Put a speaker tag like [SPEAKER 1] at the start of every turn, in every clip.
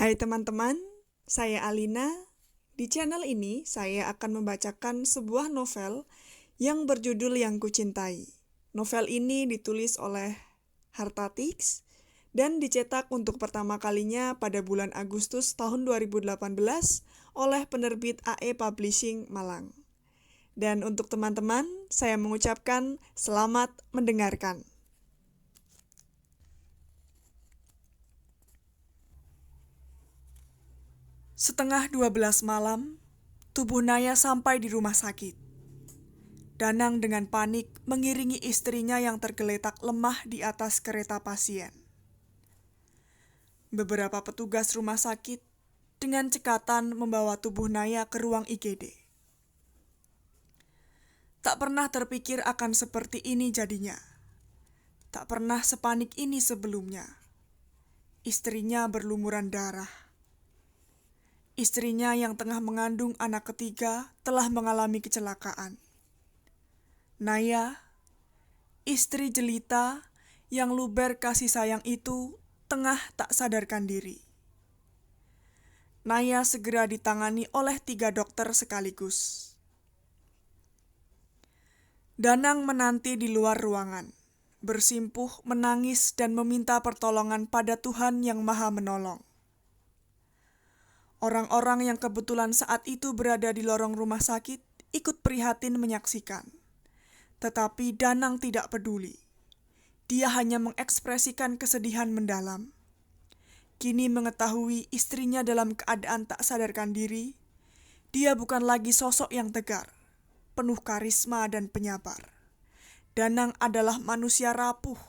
[SPEAKER 1] Hai teman-teman, saya Alina. Di channel ini saya akan membacakan sebuah novel yang berjudul Yang Kucintai. Novel ini ditulis oleh Hartatix dan dicetak untuk pertama kalinya pada bulan Agustus tahun 2018 oleh penerbit AE Publishing Malang. Dan untuk teman-teman, saya mengucapkan selamat mendengarkan. Setengah 12 malam, tubuh Naya sampai di rumah sakit. Danang dengan panik mengiringi istrinya yang tergeletak lemah di atas kereta pasien. Beberapa petugas rumah sakit dengan cekatan membawa tubuh Naya ke ruang IGD. Tak pernah terpikir akan seperti ini jadinya. Tak pernah sepanik ini sebelumnya. Istrinya berlumuran darah. Istrinya yang tengah mengandung anak ketiga telah mengalami kecelakaan. Naya, istri jelita yang luber kasih sayang itu, tengah tak sadarkan diri. Naya segera ditangani oleh 3 dokter sekaligus. Danang menanti di luar ruangan, bersimpuh menangis dan meminta pertolongan pada Tuhan yang Maha Menolong. Orang-orang yang kebetulan saat itu berada di lorong rumah sakit ikut prihatin menyaksikan. Tetapi Danang tidak peduli. Dia hanya mengekspresikan kesedihan mendalam. Kini mengetahui istrinya dalam keadaan tak sadarkan diri, dia bukan lagi sosok yang tegar, penuh karisma dan penyabar. Danang adalah manusia rapuh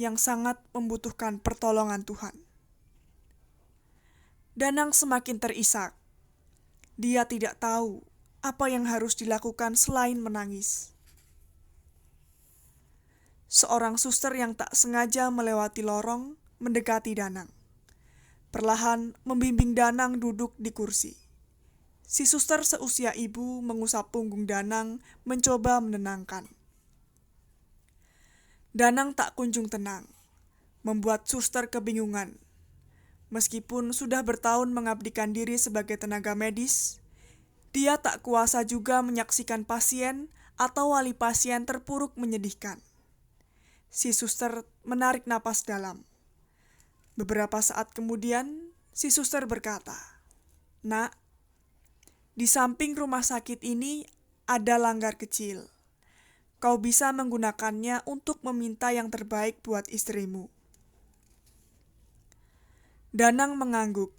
[SPEAKER 1] yang sangat membutuhkan pertolongan Tuhan. Danang semakin terisak. Dia tidak tahu apa yang harus dilakukan selain menangis. Seorang suster yang tak sengaja melewati lorong mendekati Danang. Perlahan membimbing Danang duduk di kursi. Si suster seusia ibu mengusap punggung Danang, mencoba menenangkan. Danang tak kunjung tenang, membuat suster kebingungan. Meskipun sudah bertahun mengabdikan diri sebagai tenaga medis, dia tak kuasa juga menyaksikan pasien atau wali pasien terpuruk menyedihkan. Si suster menarik napas dalam. Beberapa saat kemudian, si suster berkata, "Nak, di samping rumah sakit ini ada langgar kecil. Kau bisa menggunakannya untuk meminta yang terbaik buat istrimu." Danang mengangguk.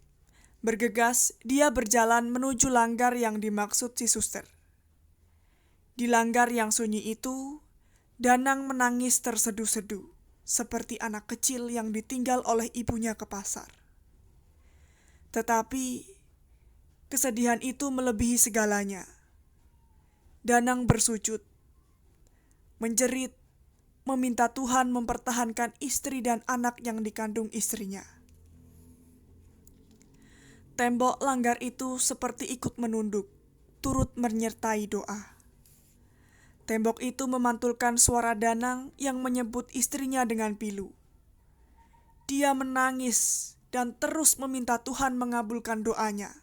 [SPEAKER 1] Bergegas, dia berjalan menuju langgar yang dimaksud si suster. Di langgar yang sunyi itu, Danang menangis terseduh-seduh, seperti anak kecil yang ditinggal oleh ibunya ke pasar. Tetapi, kesedihan itu melebihi segalanya. Danang bersujud, menjerit, meminta Tuhan mempertahankan istri dan anak yang dikandung istrinya. Tembok langgar itu seperti ikut menunduk, turut menyertai doa. Tembok itu memantulkan suara Danang yang menyebut istrinya dengan pilu. Dia menangis dan terus meminta Tuhan mengabulkan doanya.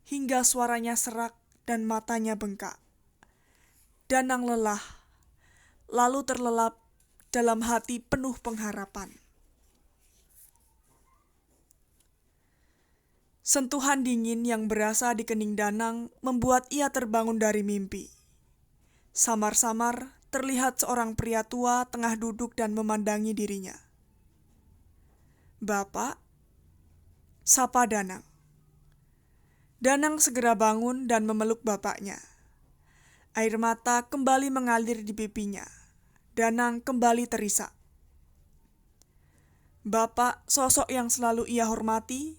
[SPEAKER 1] Hingga suaranya serak dan matanya bengkak. Danang lelah, lalu terlelap dalam hati penuh pengharapan. Sentuhan dingin yang berasa di kening Danang membuat ia terbangun dari mimpi. Samar-samar terlihat seorang pria tua tengah duduk dan memandangi dirinya. "Bapak," sapa Danang. Danang segera bangun dan memeluk bapaknya. Air mata kembali mengalir di pipinya. Danang kembali terisak. Bapak, sosok yang selalu ia hormati,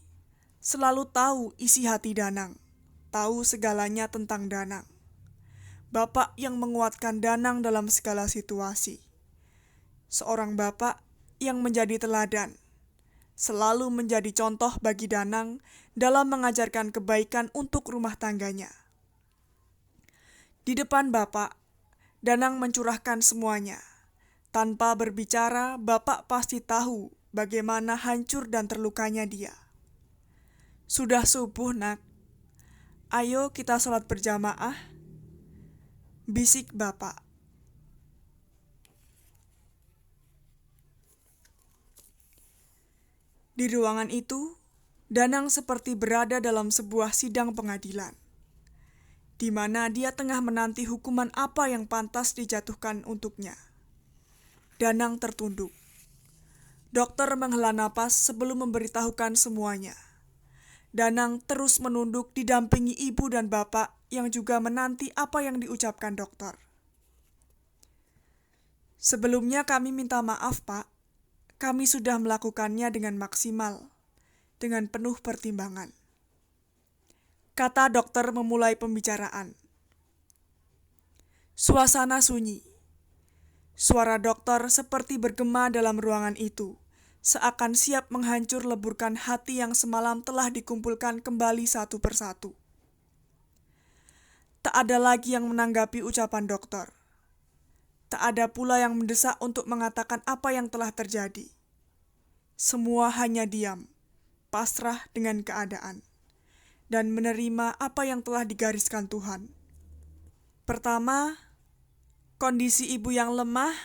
[SPEAKER 1] selalu tahu isi hati Danang, tahu segalanya tentang Danang. Bapak yang menguatkan Danang dalam segala situasi. Seorang bapak yang menjadi teladan, selalu menjadi contoh bagi Danang dalam mengajarkan kebaikan untuk rumah tangganya. Di depan bapak, Danang mencurahkan semuanya. Tanpa berbicara, bapak pasti tahu bagaimana hancur dan terlukanya dia. Sudah subuh, Nak. Ayo kita sholat berjamaah, bisik bapak. Di ruangan itu, Danang seperti berada dalam sebuah sidang pengadilan, di mana dia tengah menanti hukuman apa yang pantas dijatuhkan untuknya. Danang tertunduk. Dokter menghela napas sebelum memberitahukan semuanya. Danang terus menunduk didampingi ibu dan bapak yang juga menanti apa yang diucapkan dokter. Sebelumnya kami minta maaf, Pak. Kami sudah melakukannya dengan maksimal, dengan penuh pertimbangan. Kata dokter memulai pembicaraan. Suasana sunyi. Suara dokter seperti bergema dalam ruangan itu, seakan siap menghancur leburkan hati yang semalam telah dikumpulkan kembali satu persatu. Tak ada lagi yang menanggapi ucapan dokter. Tak ada pula yang mendesak untuk mengatakan apa yang telah terjadi. Semua hanya diam, pasrah dengan keadaan, dan menerima apa yang telah digariskan Tuhan. Pertama, kondisi ibu yang lemah,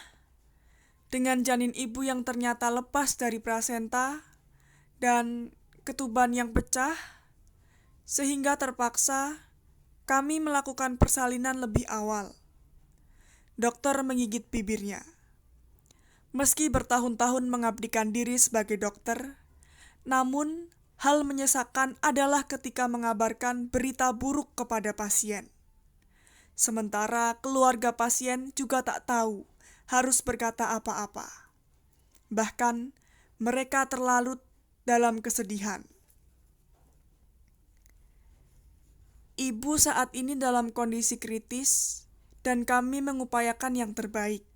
[SPEAKER 1] dengan janin ibu yang ternyata lepas dari plasenta, dan ketuban yang pecah, sehingga terpaksa kami melakukan persalinan lebih awal. Dokter menggigit bibirnya. Meski bertahun-tahun mengabdikan diri sebagai dokter, namun hal menyesakan adalah ketika mengabarkan berita buruk kepada pasien. Sementara keluarga pasien juga tak tahu harus berkata apa-apa. Bahkan mereka terlalu dalam kesedihan. Ibu saat ini dalam kondisi kritis dan kami mengupayakan yang terbaik.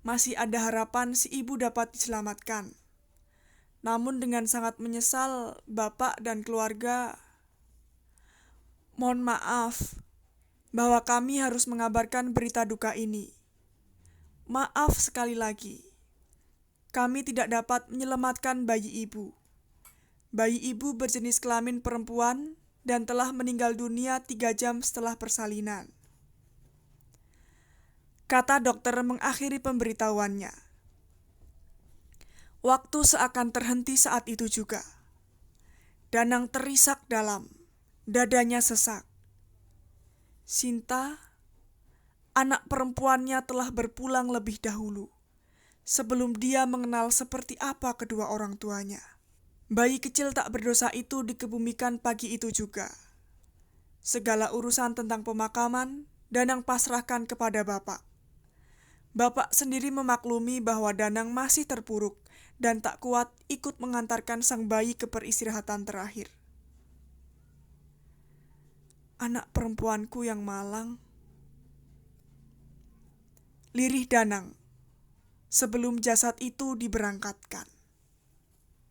[SPEAKER 1] Masih ada harapan si ibu dapat diselamatkan. Namun dengan sangat menyesal, Bapak dan keluarga, mohon maaf bahwa kami harus mengabarkan berita duka ini. Maaf sekali lagi, kami tidak dapat menyelamatkan bayi ibu. Bayi ibu berjenis kelamin perempuan dan telah meninggal dunia 3 jam setelah persalinan. Kata dokter mengakhiri pemberitahuannya. Waktu seakan terhenti saat itu juga. Danang terisak dalam, dadanya sesak. Sinta, anak perempuannya telah berpulang lebih dahulu, sebelum dia mengenal seperti apa kedua orang tuanya. Bayi kecil tak berdosa itu dikebumikan pagi itu juga. Segala urusan tentang pemakaman, Danang pasrahkan kepada Bapak. Bapak sendiri memaklumi bahwa Danang masih terpuruk dan tak kuat ikut mengantarkan sang bayi ke peristirahatan terakhir. Anak perempuanku yang malang. Lirih Danang sebelum jasad itu diberangkatkan.